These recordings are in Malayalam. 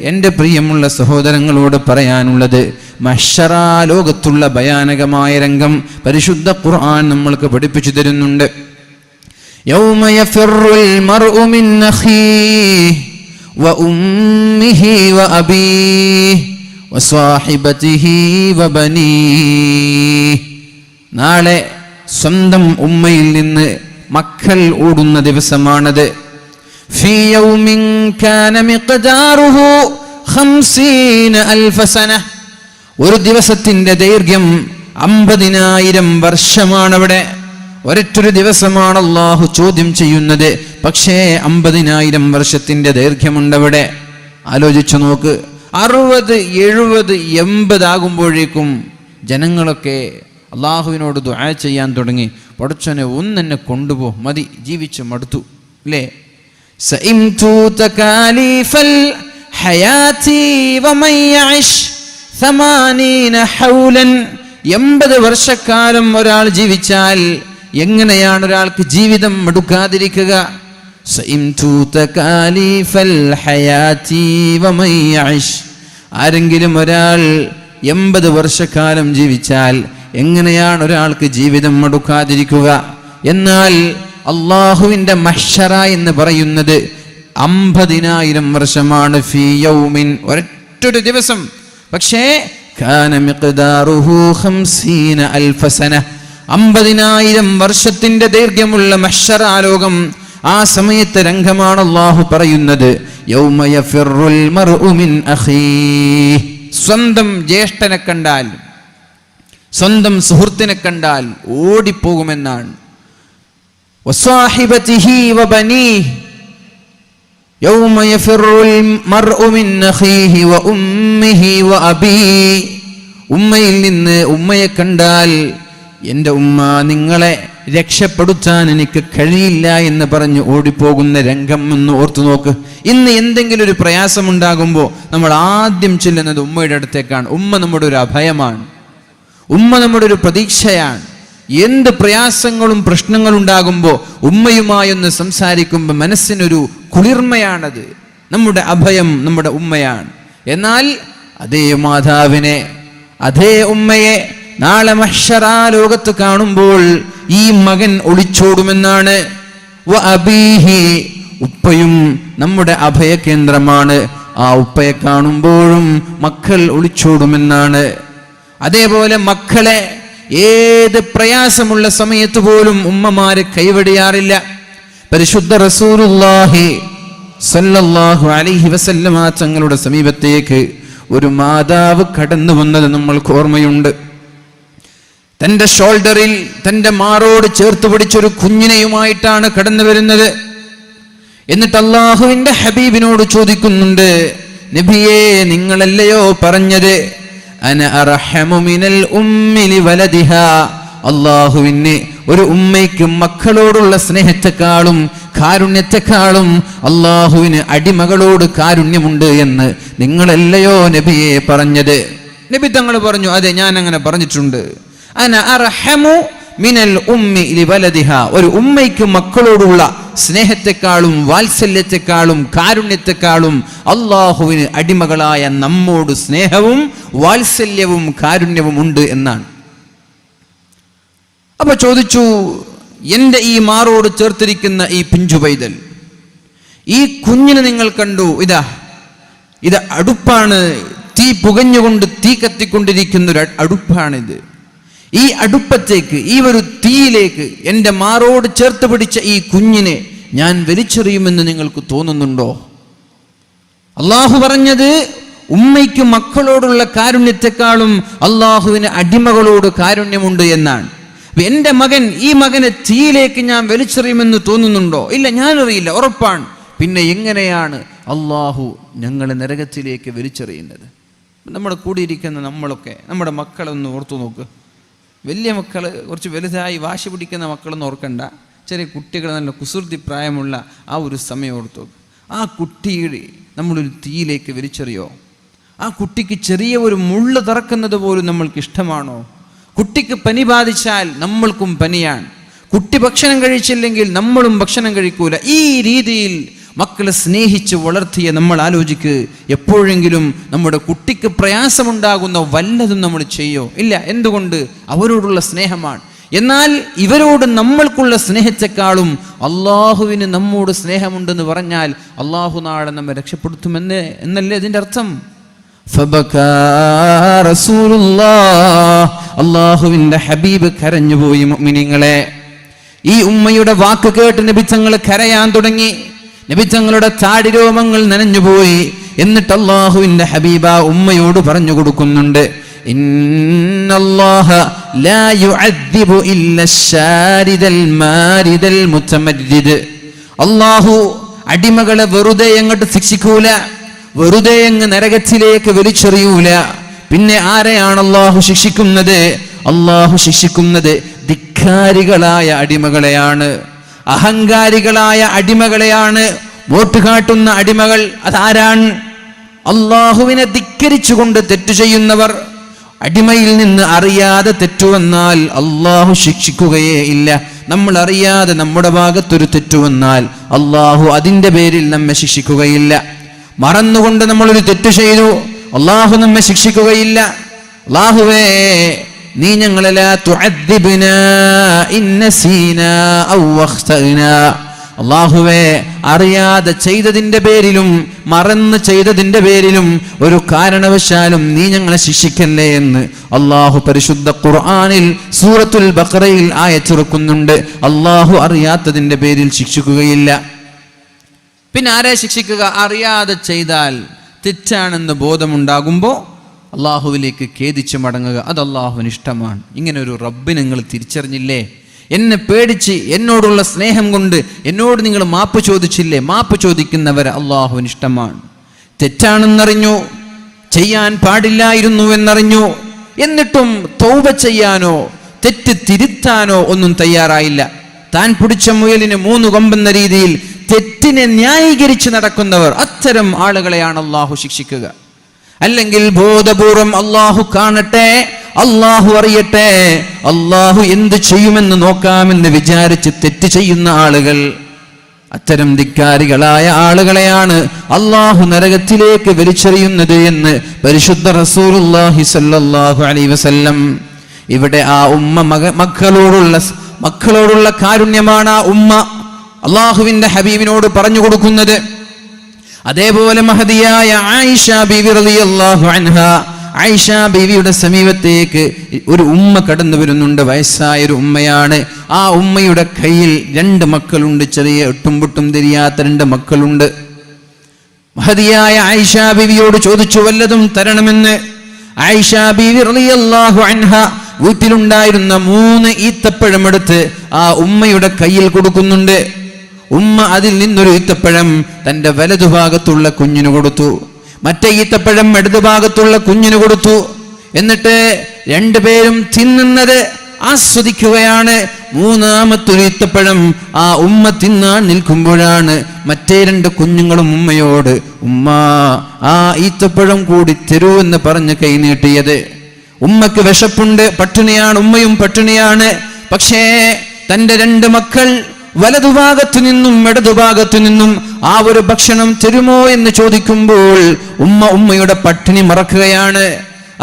എൻ്റെ പ്രിയമുള്ള സഹോദരങ്ങളോട് പറയാനുള്ളത്, മഹ്ശറാ ലോകത്തുള്ള ഭയാനകമായ രംഗം പരിശുദ്ധ ഖുർആൻ നമ്മൾക്ക് പഠിപ്പിച്ചു തരുന്നുണ്ട്. യൗമ യഫിറുൽ മർഉ മിൻ അഖീഹി വഉമ്മിഹി വഅബീഹി വസ്വാഹിബതിഹി വബനീഹി. നാളെ സ്വന്തം ഉമ്മയിൽ നിന്ന് മക്കൾ ഓടുന്ന ദിവസമാണത്. ഫീ യൗമിൻ കാന മിഖ്ദാറുഹു 50,000 സന. ഒരു ദിവസത്തിന്റെ ദൈർഘ്യം 50,000 വർഷമാണവിടെ. ഒരൊറ്റൊരു ദിവസമാണ് അല്ലാഹു ചോദ്യം ചെയ്യുന്നത്. പക്ഷേ 50,000 വർഷത്തിന്റെ ദൈർഘ്യമുണ്ടവിടെ. ആലോചിച്ചു നോക്ക്. 60, 70, 80 ആകുമ്പോഴേക്കും ജനങ്ങളൊക്കെ അള്ളാഹുവിനോട് ദുആ ചെയ്യാൻ തുടങ്ങി. പടച്ചോനെ ഒന്നെന്നെ കൊണ്ടുപോ, മതി, ജീവിച്ചു മടുത്തു, അല്ലേ? സഇംതു തകാലിഫൽ ഹയാതി വമൻ യഇശ് 80 ഹൗലൻ. 80 വർഷക്കാലം ഒരാൾ ജീവിച്ചാൽ എങ്ങനെയാണ് ഒരാൾക്ക് ജീവിതം മടുക്കാതിരിക്കുക? സഇംതു തകാലിഫൽ ഹയാതി വമൻ യഇശ്. ആരെങ്കിലും ഒരാൾ 80 വർഷക്കാലം ജീവിച്ചാൽ എങ്ങനെയാണ് ഒരാൾക്ക് ജീവിതം മടുക്കാതിരിക്കുക? എന്നാൽ അള്ളാഹുവിൻ്റെ മഹ്ശറ എന്ന് പറയുന്നത് 50,000 വർഷമാണ്. ഫീ യൗമിൻ, ഒരൊറ്റൊരു ദിവസം. പക്ഷേ കാന മിഖ്ദാറുഹു 50,000 സന. 50,000 വർഷത്തിന്റെ ദൈർഘ്യമുള്ള മഹ്ശറ ലോകം. ആ സമയത്തെ രംഗമാണ് അള്ളാഹു പറയുന്നത്. യൗമ യഫിറുൽ മർഉ മിൻ അഖീഹി. സ്വന്തം ജ്യേഷ്ഠനെ കണ്ടാൽ, സ്വന്തം സുഹൃത്തിനെ കണ്ടാൽ ഓടിപ്പോകുമെന്നാണ്. വസ്വാഹിബതിഹി വബനീഹി. യൗമ യഫിറുൽ മർഉ മിൻ അഖീഹി വഉമ്മിഹി വഅബീഹി. ഉമ്മയിൽ നിന്ന്, ഉമ്മയെ കണ്ടാൽ എൻ്റെ ഉമ്മ നിങ്ങളെ രക്ഷപ്പെടുത്താൻ എനിക്ക് കഴിയില്ല എന്ന് പറഞ്ഞ് ഓടിപ്പോകുന്ന രംഗം ഒന്ന് ഓർത്തു നോക്ക്. ഇന്ന് എന്തെങ്കിലും ഒരു പ്രയാസമുണ്ടാകുമ്പോൾ നമ്മൾ ആദ്യം ചെല്ലുന്നത് ഉമ്മയുടെ അടുത്തേക്കാണ്. ഉമ്മ നമ്മുടെ ഒരു അഭയമാണ്, ഉമ്മ നമ്മുടെ ഒരു പ്രതീക്ഷയാണ്. എന്ത് പ്രയാസങ്ങളും പ്രശ്നങ്ങളും ഉണ്ടാകുമ്പോൾ ഉമ്മയുമായൊന്ന് സംസാരിക്കുമ്പോൾ മനസ്സിനൊരു കുളിർമയാണത്. നമ്മുടെ അഭയം നമ്മുടെ ഉമ്മയാണ്. എന്നാൽ അതേ മാതാവിനെ, അതേ ഉമ്മയെ നാളെ മഹ്ശറാ ലോകത്ത് കാണുമ്പോൾ ഈ മകൻ ഒളിച്ചോടുമെന്നാണ്. വഅബീഹി. ഉപ്പയും നമ്മുടെ അഭയകേന്ദ്രമാണ്. ആ ഉപ്പയെ കാണുമ്പോഴും മക്കൾ ഒളിച്ചോടുമെന്നാണ്. അതേപോലെ മക്കളെ ഏത് പ്രയാസമുള്ള സമയത്ത് പോലും ഉമ്മമാര് കൈവടിയാറില്ല. പരിശുദ്ധ റസൂലുള്ളാഹി സ്വല്ലല്ലാഹു അലൈഹി വസല്ലമ തങ്ങളുടെ സമീപത്തേക്ക് ഒരു മാതാവ് കടന്നു വന്നത് നമ്മൾക്ക് ഓർമ്മയുണ്ട്. തൻ്റെ ഷോൾഡറിൽ, തൻ്റെ മാറോട് ചേർത്ത് പിടിച്ചൊരു കുഞ്ഞിനെയുമായിട്ടാണ് കടന്നു വരുന്നത്. എന്നിട്ട് അള്ളാഹുവിൻ്റെ ഹബീബിനോട് ചോദിക്കുന്നുണ്ട്, നബിയേ, നിങ്ങളല്ലയോ പറഞ്ഞത് അന അർഹമു മിനൽ ഉമ്മി ലിവലദിഹാ. അള്ളാഹുവിന് ഒരു ഉമ്മയ്ക്ക് മക്കളോടുള്ള സ്നേഹത്തെക്കാളും കാരുണ്യത്തെക്കാളും അള്ളാഹുവിന് അടിമകളോട് കാരുണ്യമുണ്ട് എന്ന് നിങ്ങളല്ലയോ നബിയെ പറഞ്ഞത്? നബി തങ്ങൾ പറഞ്ഞു, അതെ, ഞാൻ അങ്ങനെ പറഞ്ഞിട്ടുണ്ട്. അന അർഹമു മിനൽ ഉമ്മി ലിവലദിഹാ. ഒരു ഉമ്മയ്ക്ക് മക്കളോടുള്ള സ്നേഹത്തെക്കാളും വാത്സല്യത്തെക്കാളും കാരുണ്യത്തെക്കാളും അള്ളാഹുവിന് അടിമകളായ നമ്മോട് സ്നേഹവും വാത്സല്യവും കാരുണ്യവും ഉണ്ട് എന്നാണ്. അപ്പൊ ചോദിച്ചു, എൻ്റെ ഈ മാറോട് ചേർത്തിരിക്കുന്ന ഈ പിഞ്ചു പൈതൽ, ഈ കുഞ്ഞിനെ നിങ്ങൾ കണ്ടു, ഇത് അടുപ്പാണ്, തീ പുകഞ്ഞുകൊണ്ട് തീ കത്തിക്കൊണ്ടിരിക്കുന്ന ഒരു അടുപ്പാണിത്. ഈ അടുപ്പത്തേക്ക്, ഈ ഒരു തീയിലേക്ക് എൻ്റെ മാറോട് ചേർത്ത് പിടിച്ച ഈ കുഞ്ഞിനെ ഞാൻ വലിച്ചെറിയുമെന്ന് നിങ്ങൾക്ക് തോന്നുന്നുണ്ടോ? അള്ളാഹു പറഞ്ഞത് ഉമ്മയ്ക്ക് മക്കളോടുള്ള കാരുണ്യത്തെക്കാളും അള്ളാഹുവിന് അടിമകളോട് കാരുണ്യമുണ്ട് എന്നാണ്. എൻ്റെ മകൻ, ഈ മകനെ തീയിലേക്ക് ഞാൻ വലിച്ചെറിയുമെന്ന് തോന്നുന്നുണ്ടോ? ഇല്ല, ഞാനറിയില്ല, ഉറപ്പാണ്. പിന്നെ എങ്ങനെയാണ് അള്ളാഹു ഞങ്ങളെ നരകത്തിലേക്ക് വലിച്ചെറിയുന്നത്? നമ്മുടെ കൂടിയിരിക്കുന്ന നമ്മളൊക്കെ, നമ്മുടെ മക്കളൊന്ന് ഓർത്തു നോക്ക്. വലിയ മക്കൾ, കുറച്ച് വലുതായി വാശി പിടിക്കുന്ന മക്കളൊന്നും ഓർക്കണ്ട. ചെറിയ കുട്ടികൾ, നല്ല കുസൃതി പ്രായമുള്ള ആ ഒരു സമയം ഓർത്തു. ആ കുട്ടിയുടെ നമ്മളൊരു തീയിലേക്ക് വലിച്ചെറിയോ? ആ കുട്ടിക്ക് ചെറിയ ഒരു മുള്ള് തറക്കുന്നത് പോലും നമ്മൾക്ക് ഇഷ്ടമാണോ? കുട്ടിക്ക് പനി ബാധിച്ചാൽ നമ്മൾക്കും പനിയാണ്. കുട്ടി ഭക്ഷണം കഴിച്ചില്ലെങ്കിൽ നമ്മളും ഭക്ഷണം കഴിക്കൂല. ഈ രീതിയിൽ മക്കൾ മക്കളെ സ്നേഹിച്ച് വളർത്തിയ നമ്മൾ ആലോചിക്ക്, എപ്പോഴെങ്കിലും നമ്മുടെ കുട്ടിക്ക് പ്രയാസമുണ്ടാകുന്ന വല്ലതും നമ്മൾ ചെയ്യോ? ഇല്ല. എന്തുകൊണ്ട്? അവരോടുള്ള സ്നേഹമാണ്. എന്നാൽ ഇവരോട് നമ്മൾക്കുള്ള സ്നേഹത്തെക്കാളും അള്ളാഹുവിന് നമ്മോട് സ്നേഹമുണ്ടെന്ന് പറഞ്ഞാൽ അള്ളാഹു നാളെ നമ്മെ രക്ഷപ്പെടുത്തുമെന്ന് എന്നല്ലേ ഇതിൻ്റെ അർത്ഥം? അള്ളാഹുവിന്റെ ഹബീബ് കരഞ്ഞുപോയി. മുഅ്മിനീങ്ങളെ, ഈ ഉമ്മയുടെ വാക്ക് കേട്ട് നബി തങ്ങൾ കരയാൻ തുടങ്ങി. നബി തങ്ങളുടെ താടിരോമങ്ങൾ നനഞ്ഞുപോയി. എന്നിട്ട് അള്ളാഹുവിന്റെ ഹബീബ ഉമ്മയോട് പറഞ്ഞു കൊടുക്കുന്നുണ്ട്, ഇന്നല്ലാഹ ലാ യുഅദ്ദിബു ഇല്ല ശാരിദൽ മാരിദൽ മുതമദ്ദിദ്. അള്ളാഹു അടിമകളെ വെറുതെ അങ്ങോട്ട് ശിക്ഷിക്കൂല, വെറുതെ അങ്ങ് നരകത്തിലേക്ക് വലിച്ചെറിയൂല. പിന്നെ ആരെയാണ് അള്ളാഹു ശിക്ഷിക്കുന്നത്? അള്ളാഹു ശിക്ഷിക്കുന്നത് ധിക്കാരികളായ അടിമകളെയാണ്, അഹങ്കാരികളായ അടിമകളെയാണ്, വോട്ട് കാട്ടുന്ന അടിമകൾ. അതാരാണ്? അള്ളാഹുവിനെ ധിക്കരിച്ചുകൊണ്ട് തെറ്റു ചെയ്യുന്നവർ. അടിമയിൽ നിന്ന് അറിയാതെ തെറ്റുവന്നാൽ അള്ളാഹു ശിക്ഷിക്കുകയേ ഇല്ല. നമ്മൾ അറിയാതെ നമ്മുടെ ഭാഗത്തൊരു തെറ്റുവന്നാൽ അള്ളാഹു അതിൻ്റെ പേരിൽ നമ്മെ ശിക്ഷിക്കുകയില്ല. മറന്നുകൊണ്ട് നമ്മളൊരു തെറ്റ് ചെയ്തു, അള്ളാഹു നമ്മെ ശിക്ഷിക്കുകയില്ല. അള്ളാഹുവേ, നീ ഞങ്ങളെ ലാ തുഅദ്ദിബ്നാ ഇൻ നസീനാ ഔ അഖ്തഅനാ. അള്ളാഹുവേ, അറിയാതെ ചെയ്തതിൻ്റെ പേരിലും മറന്ന് ചെയ്തതിൻ്റെ പേരിലും ഒരു കാരണവശാലും നീ ഞങ്ങളെ ശിക്ഷിക്കല്ലേ എന്ന് അള്ളാഹു പരിശുദ്ധ ഖുർആനിൽ സൂറത്തുൽ ബഖറയിൽ ആയത്തിറക്കുന്നുണ്ട്. അള്ളാഹു അറിയാത്തതിൻ്റെ പേരിൽ ശിക്ഷിക്കുകയില്ല. പിന്നെ ആരെ ശിക്ഷിക്കുക? അറിയാതെ ചെയ്താൽ തെറ്റാണെന്ന് ബോധമുണ്ടാകുമ്പോൾ അള്ളാഹുവിലേക്ക് ഖേദിച്ച് മടങ്ങുക. അത് അള്ളാഹുവിന് ഇഷ്ടമാണ്. ഇങ്ങനെ ഒരു റബ്ബിനെ നിങ്ങൾ തിരിച്ചറിഞ്ഞില്ലേ? എന്നെ പേടിച്ച് എന്നോടുള്ള സ്നേഹം കൊണ്ട് എന്നോട് നിങ്ങൾ മാപ്പ് ചോദിച്ചില്ലേ? മാപ്പ് ചോദിക്കുന്നവരെ അള്ളാഹുവിന് ഇഷ്ടമാണ്. തെറ്റാണെന്നറിഞ്ഞു, ചെയ്യാൻ പാടില്ലായിരുന്നു എന്നറിഞ്ഞു, എന്നിട്ടും തൗബ ചെയ്യാനോ തെറ്റ് തിരുത്താനോ ഒന്നും തയ്യാറായില്ല. താൻ പിടിച്ച മുയലിന് 3 കൊമ്പെന്ന രീതിയിൽ തെറ്റിനെ ന്യായീകരിച്ച് നടക്കുന്നവർ, അത്തരം ആളുകളെയാണ് അള്ളാഹു ശിക്ഷിക്കുക. അല്ലെങ്കിൽ ബോധപൂർവം അള്ളാഹു കാണട്ടെ, അള്ളാഹു അറിയട്ടെ, അള്ളാഹു എന്ത് ചെയ്യുമെന്ന് നോക്കാമെന്ന് വിചാരിച്ച് തെറ്റ് ചെയ്യുന്ന ആളുകൾ, അത്തരം ധിക്കാരികളായ ആളുകളെയാണ് അള്ളാഹു നരകത്തിലേക്ക് വലിച്ചെറിയുന്നത് എന്ന് പരിശുദ്ധ റസൂലുള്ളാഹി സ്വല്ലല്ലാഹു അലൈഹി വസല്ലം. ഇവിടെ ആ ഉമ്മ മക്കളോടുള്ള കാരുണ്യമാണ് ആ ഉമ്മ അള്ളാഹുവിന്റെ ഹബീബിനോട് പറഞ്ഞു കൊടുക്കുന്നത്. അതേപോലെ മഹദിയായ ആയിഷ ബീവി റളിയല്ലാഹു അൻഹാ, ആയിഷ ബീവിയുടെ സമീപത്തേക്ക് ഒരു ഉമ്മ കടന്നു വരുന്നുണ്ട്. വയസ്സായൊരു ഉമ്മയാണ്. ആ ഉമ്മയുടെ കയ്യിൽ 2 മക്കളുണ്ട്. ചെറിയ ഒട്ടും പൊട്ടും തിരിയാത്ത 2 മക്കളുണ്ട്. മഹദിയായ ആയിഷ ബീവിയോട് ചോദിച്ചു വല്ലതും തരണമെന്ന്. ആയിഷ ബീവി റളിയല്ലാഹു അൻഹാ വീട്ടിലുണ്ടായിരുന്ന 3 ഈത്തപ്പഴം എടുത്ത് ആ ഉമ്മയുടെ കയ്യിൽ കൊടുക്കുന്നുണ്ട്. ഉമ്മ അതിൽ നിന്നൊരു ഈത്തപ്പഴം തൻ്റെ വലതുഭാഗത്തുള്ള കുഞ്ഞിന് കൊടുത്തു, മറ്റേ ഈത്തപ്പഴം ഇടതുഭാഗത്തുള്ള കുഞ്ഞിന് കൊടുത്തു. എന്നിട്ട് 2 പേരും തിന്നുന്നത് ആസ്വദിക്കുകയാണ്. 3ാമത്തൊരു ഈത്തപ്പഴം ആ ഉമ്മ തിന്നാൻ നിൽക്കുമ്പോഴാണ് മറ്റേ 2 കുഞ്ഞുങ്ങളും ഉമ്മയോട് ഉമ്മ ആ ഈത്തപ്പഴം കൂടി തരൂ എന്ന് പറഞ്ഞ് കൈ നീട്ടിയത്. ഉമ്മക്ക് വിശപ്പുണ്ട്, പട്ടിണിയാണ്, ഉമ്മയും പട്ടിണിയാണ്. പക്ഷേ തൻ്റെ 2 മക്കൾ വലതുഭാഗത്തു നിന്നും ഇടതുഭാഗത്തു നിന്നും ആ ഒരു ഭക്ഷണം തരുമോ എന്ന് ചോദിക്കുമ്പോൾ ഉമ്മയുടെ പട്ടിണി മറക്കുകയാണ്.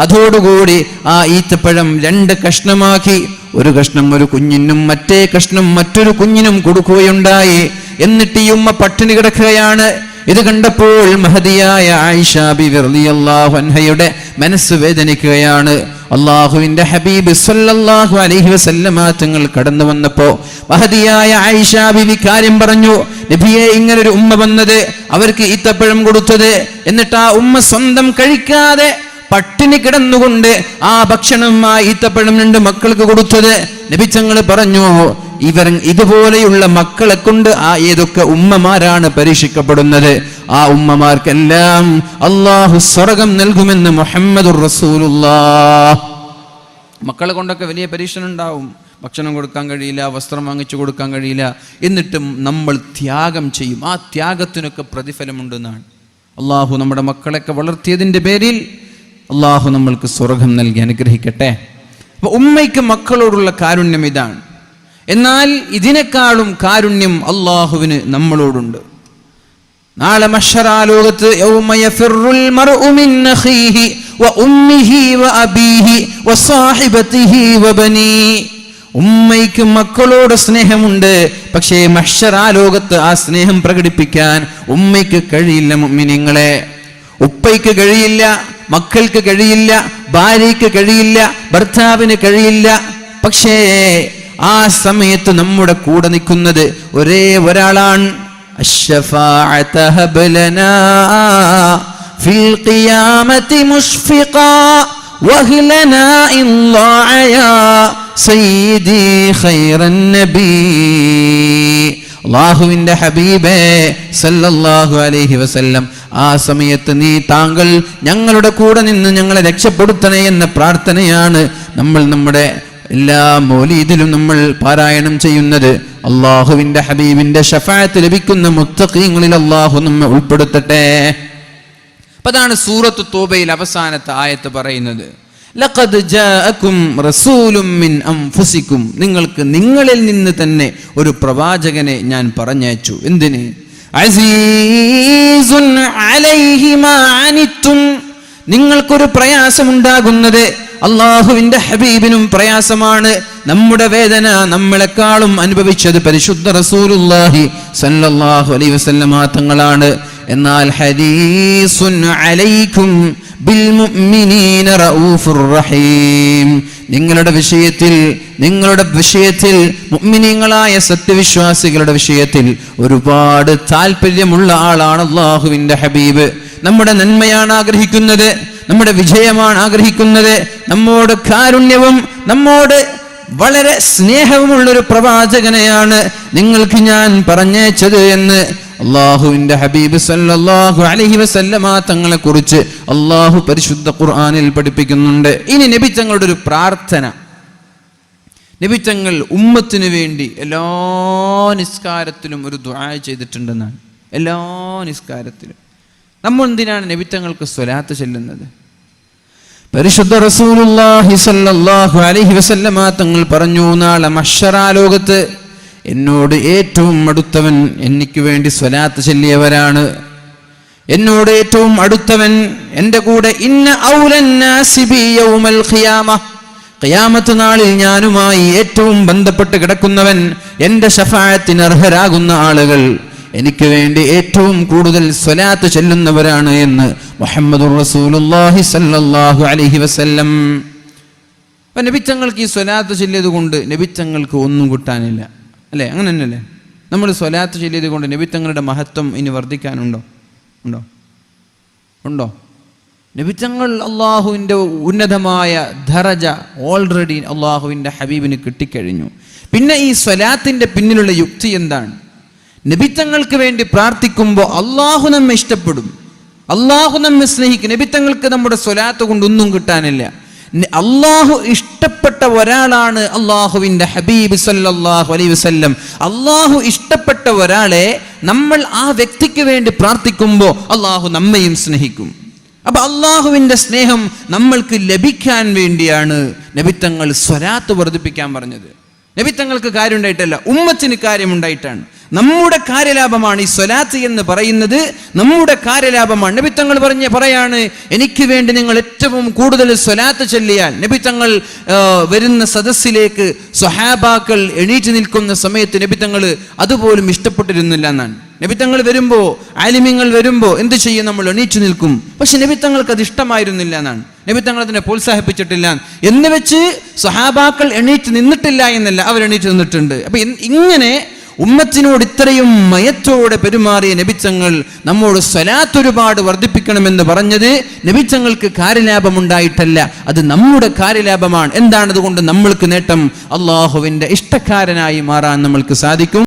അതോടുകൂടി ആ ഈത്തപ്പഴം 2 കഷ്ണമാക്കി, ഒരു കഷ്ണം ഒരു കുഞ്ഞിനും മറ്റേ കഷ്ണം മറ്റൊരു കുഞ്ഞിനും കൊടുക്കുകയുണ്ടായി. എന്നിട്ട് ഈ ഉമ്മ പട്ടിണി കിടക്കുകയാണ്. ഇത് കണ്ടപ്പോൾ മഹദിയായ ആയിഷ ബിബി റളിയല്ലാഹു അൻഹയുടെ മനസ്സ് വേദനിക്കുകയാണ്. അള്ളാഹുവിന്റെ ഹബീബ് സല്ലല്ലാഹു അലൈഹി വസല്ലമ തങ്ങൾ കടന്നു വന്നപ്പോൾ മഹദിയായ ആയിഷ ബിബി കാര്യം പറഞ്ഞു. നബിയെ, ഇങ്ങനൊരു ഉമ്മ വന്നത്, അവർക്ക് ഈത്തപ്പഴം കൊടുത്തത്, എന്നിട്ട് ആ ഉമ്മ സ്വന്തം കഴിക്കാതെ പട്ടിണി കിടന്നുകൊണ്ട് ആ ഭക്ഷണം ആ ഈത്തപ്പഴം 2 മക്കൾക്ക് കൊടുത്തത്. നബി തങ്ങൾ പറഞ്ഞു, ഇതുപോലെയുള്ള മക്കളെ കൊണ്ട് ഏതൊക്കെ ഉമ്മമാരാണ് പരീക്ഷിക്കപ്പെടുന്നത്, ആ ഉമ്മമാർക്കെല്ലാം അള്ളാഹു സ്വർഗം നൽകുമെന്ന് മുഹമ്മദുർ റസൂലുള്ളാഹ്. മക്കളെ കൊണ്ടൊക്കെ വലിയ പരീക്ഷണം ഉണ്ടാവും. ഭക്ഷണം കൊടുക്കാൻ കഴിയില്ല, വസ്ത്രം വാങ്ങിച്ചു കൊടുക്കാൻ കഴിയില്ല, എന്നിട്ടും നമ്മൾ ത്യാഗം ചെയ്യും. ആ ത്യാഗത്തിനൊക്കെ പ്രതിഫലമുണ്ടെന്നാണ്. അള്ളാഹു നമ്മുടെ മക്കളെയൊക്കെ വളർത്തിയതിൻ്റെ പേരിൽ അള്ളാഹു നമ്മൾക്ക് സ്വർഗം നൽകി അനുഗ്രഹിക്കട്ടെ. അപ്പോൾ ഉമ്മയ്ക്ക് മക്കളോടുള്ള കാരുണ്യം ഇതാണ്. എന്നാൽ ഇതിനേക്കാളും കാരുണ്യം അള്ളാഹുവിന് നമ്മളോടുണ്ട്. നാളെ മഹ്ശറാ ലോകത്ത് യൗമ യഫിറുൽ മർഉ മിൻ അഖീഹി വ ഉമ്മിഹി വ അബീഹി വ സാഹിബതിഹി വ ബനീ. ഉമ്മയ്ക്ക് മക്കളോട് സ്നേഹമുണ്ട്, പക്ഷേ മഹ്ശറാ ലോകത്ത് ആ സ്നേഹം പ്രകടിപ്പിക്കാൻ ഉമ്മയ്ക്ക് കഴിയില്ല. മുഅ്മിനീങ്ങളെ, ഉപ്പയ്ക്ക് കഴിയില്ല, മക്കൾക്ക് കഴിയില്ല, ഭാര്യയ്ക്ക് കഴിയില്ല, ഭർത്താവിന് കഴിയില്ല. പക്ഷേ ആ സമയത്ത് നമ്മുടെ കൂടെ നിൽക്കുന്നത് ഒരേ ഒരാളാണ്. الشفاعة هب لنا في القيامة مشفقا وهلنا إن ضاع يا سيدي خير النبي. അല്ലാഹുവിന്റെ ഹബീബേ സല്ലല്ലാഹു അലൈഹി വസല്ലം, ആ സമയത്ത് താങ്കൾ ഞങ്ങളുടെ കൂടെ നിന്ന് ഞങ്ങളെ രക്ഷപ്പെടുത്തണേ എന്ന പ്രാർത്ഥനയാണ് നമ്മൾ നമ്മുടെ എല്ലാ മൗലീദിലും നമ്മൾ പാരായണം ചെയ്യുന്നത്. അല്ലാഹുവിന്റെ ഹബീബിന്റെ ശഫാഅത്ത് ലഭിക്കുന്ന മുത്തഖീങ്ങളിൽ അല്ലാഹു നമ്മെ ഉൾപ്പെടുത്തട്ടെ. അപ്പോൾ അതാണ് സൂറത്ത് തൗബയിൽ അവസാനത്തെ ആയത്ത് പറയുന്നത്. ലഖദ് ജാഅകും റസൂലും മിൻ അൻഫുസികും, നിങ്ങൾക്ക് നിങ്ങളിൽ നിന്ന് തന്നെ ഒരു പ്രവാചകനെ ഞാൻ പറഞ്ഞയച്ചു. എന്തിന്? അസീസുൻ അലൈഹി മാ അനിത്തും, നിങ്ങൾക്കൊരു പ്രയാസമുണ്ടാകുന്നത് അള്ളാഹുവിന്റെ ഹബീബിനും പ്രയാസമാണ്. നമ്മുടെ വേദന നമ്മളെക്കാളും അനുഭവിച്ചത് പരിശുദ്ധ റസൂലുള്ളാഹി സല്ലല്ലാഹു അലൈഹി വസല്ലമ തങ്ങളാണ്. എന്നാൽ ഹദീസുൻ അലൈക്കും ബിൽ മുഅ്മിനീന റഊഫുർ റഹീം, നിങ്ങളുടെ വിഷയത്തിൽ മുഅ്മിനീങ്ങളായ സത്യവിശ്വാസികളുടെ വിഷയത്തിൽ ഒരുപാട് താല്പര്യമുള്ള ആളാണ് അള്ളാഹുവിന്റെ ഹബീബ്. നമ്മുടെ നന്മയാണ് ആഗ്രഹിക്കുന്നത്, നമ്മുടെ വിജയമാണ് ആഗ്രഹിക്കുന്നത്, നമ്മോട് കാരുണ്യവും നമ്മോട് വളരെ സ്നേഹവുമുള്ളൊരു പ്രവാചകനെയാണ് നിങ്ങൾക്ക് ഞാൻ പറഞ്ഞയച്ചത് എന്ന് അള്ളാഹുവിന്റെ ഹബീബ് സല്ലല്ലാഹു അലൈഹി വസല്ലമ തങ്ങളെ കുറിച്ച് അള്ളാഹു പരിശുദ്ധ ഖുർആനിൽ പഠിപ്പിക്കുന്നുണ്ട്. ഇനി നബി തങ്ങളുടെ ഒരു പ്രാർത്ഥന, നബി തങ്ങൾ ഉമ്മത്തിന് വേണ്ടി എല്ലാ നിസ്കാരത്തിലും ഒരു ദുആ ചെയ്തിട്ടുണ്ടെന്നാണ്. എല്ലാ നിസ്കാരത്തിലും നമ്മൾ എന്തിനാണ് നബി തങ്ങൾക്ക് സ്വലാത്ത് ചൊല്ലുന്നത്? പരിശുദ്ധ റസൂലുള്ളാഹി സ്വല്ലല്ലാഹു അലൈഹി വസല്ലമ തങ്ങൾ പറഞ്ഞു, നാളെ മഹ്ശറാ ലോകത്ത് എന്നോട് ഏറ്റവും അടുത്തവൻ എനിക്ക് വേണ്ടി സ്വലാത്ത് ചൊല്ലിയവരാണ്. എന്നോട് ഏറ്റവും അടുത്തവൻ, എൻ്റെ കൂടെ ഇന്ന ഔലന്നാസി ബി യൗമൽ ഖിയാമ, ഖിയാമത്ത് നാളിൽ ഞാനുമായി ഏറ്റവും ബന്ധപ്പെട്ട് കിടക്കുന്നവൻ, എൻ്റെ ശഫാഅത്തിന് അർഹരാകുന്ന ആളുകൾ എനിക്ക് വേണ്ടി ഏറ്റവും കൂടുതൽ സ്വലാത്ത് ചൊല്ലുന്നവരാണ് എന്ന് മുഹമ്മദുർ റസൂലുള്ളാഹി സ്വല്ലല്ലാഹു അലൈഹി വസല്ലം. അപ്പം നബിത്തങ്ങൾക്ക് ഈ സ്വലാത്ത് ചൊല്ലിയത് കൊണ്ട് നബിത്തങ്ങൾക്ക് ഒന്നും കിട്ടാനില്ല, അല്ലേ? അങ്ങനെ തന്നെയല്ലേ? നമ്മൾ സ്വലാത്ത് ചൊല്ലിയത് കൊണ്ട് നബിത്തങ്ങളുടെ മഹത്വം ഇനി വർദ്ധിക്കാനുണ്ടോ? ഉണ്ടോ? നബിത്തങ്ങൾ അള്ളാഹുവിൻ്റെ ഉന്നതമായ ദറജ ഓൾറെഡി അള്ളാഹുവിൻ്റെ ഹബീബിന് കിട്ടിക്കഴിഞ്ഞു. പിന്നെ ഈ സ്വലാത്തിൻ്റെ പിന്നിലുള്ള യുക്തി എന്താണ്? നബിത്തങ്ങൾക്ക് വേണ്ടി പ്രാർത്ഥിക്കുമ്പോൾ അള്ളാഹു നമ്മെ ഇഷ്ടപ്പെടും, അള്ളാഹു നമ്മെ സ്നേഹിക്കും. നബിത്തങ്ങൾക്ക് നമ്മുടെ സ്വലാത്ത് കൊണ്ടൊന്നും കിട്ടാനില്ല. അള്ളാഹു ഇഷ്ടപ്പെട്ട ഒരാളാണ് അള്ളാഹുവിൻ്റെ ഹബീബ് സല്ലല്ലാഹു അലൈഹി വസല്ലം. അള്ളാഹു ഇഷ്ടപ്പെട്ട ഒരാളെ നമ്മൾ ആ വ്യക്തിക്ക് വേണ്ടി പ്രാർത്ഥിക്കുമ്പോൾ അള്ളാഹു നമ്മയും സ്നേഹിക്കും. അപ്പൊ അള്ളാഹുവിൻ്റെ സ്നേഹം നമ്മൾക്ക് ലഭിക്കാൻ വേണ്ടിയാണ് നബിത്തങ്ങൾ സ്വലാത്ത് വർദ്ധിപ്പിക്കാൻ പറഞ്ഞത്. നബിത്തങ്ങൾക്ക് കാര്യമുണ്ടായിട്ടല്ല, ഉമ്മത്തിന് കാര്യമുണ്ടായിട്ടാണ്. നമ്മുടെ കാര്യലാഭമാണ് ഈ സ്വലാത്ത് എന്ന് പറയുന്നത്, നമ്മുടെ കാര്യലാഭമാണ്. നബിത്തങ്ങൾ പറയാണ്, എനിക്ക് വേണ്ടി നിങ്ങൾ ഏറ്റവും കൂടുതൽ സ്വലാത്ത് ചൊല്ലിയാൽ. നബിത്തങ്ങൾ വരുന്ന സദസ്സിലേക്ക് സ്വഹാബാക്കൾ എണീറ്റ് നിൽക്കുന്ന സമയത്ത് നബിത്തങ്ങൾ അതുപോലും ഇഷ്ടപ്പെട്ടിരുന്നില്ല എന്നാണ്. നബിത്തങ്ങൾ വരുമ്പോൾ, ആലിമ്യങ്ങൾ വരുമ്പോൾ എന്ത് ചെയ്യും? നമ്മൾ എണീറ്റ് നിൽക്കും. പക്ഷെ നബിത്തങ്ങൾക്ക് അത് ഇഷ്ടമായിരുന്നില്ല എന്നാണ്. നബിത്തങ്ങൾ അതിനെ പ്രോത്സാഹിപ്പിച്ചിട്ടില്ല എന്ന് വെച്ച് സ്വഹാബാക്കൾ എണീറ്റ് നിന്നിട്ടില്ല എന്നല്ല, അവർ എണീറ്റ് നിന്നിട്ടുണ്ട്. അപ്പൊ ഇങ്ങനെ ഉമ്മത്തിനോട് ഇത്രയും മയത്തോടെ പെരുമാറിയ നബിത്തങ്ങൾ നമ്മോട് സ്വലാത്ത് ഒരുപാട് വർദ്ധിപ്പിക്കണമെന്ന് പറഞ്ഞത് നബിത്തങ്ങൾക്ക് കാര്യലാഭമുണ്ടായിട്ടല്ല, അത് നമ്മുടെ കാര്യലാഭമാണ്. എന്താണ് അതുകൊണ്ട് നമ്മൾക്ക് നേട്ടം? അള്ളാഹുവിൻ്റെ ഇഷ്ടക്കാരനായി മാറാൻ നമ്മൾക്ക് സാധിക്കും.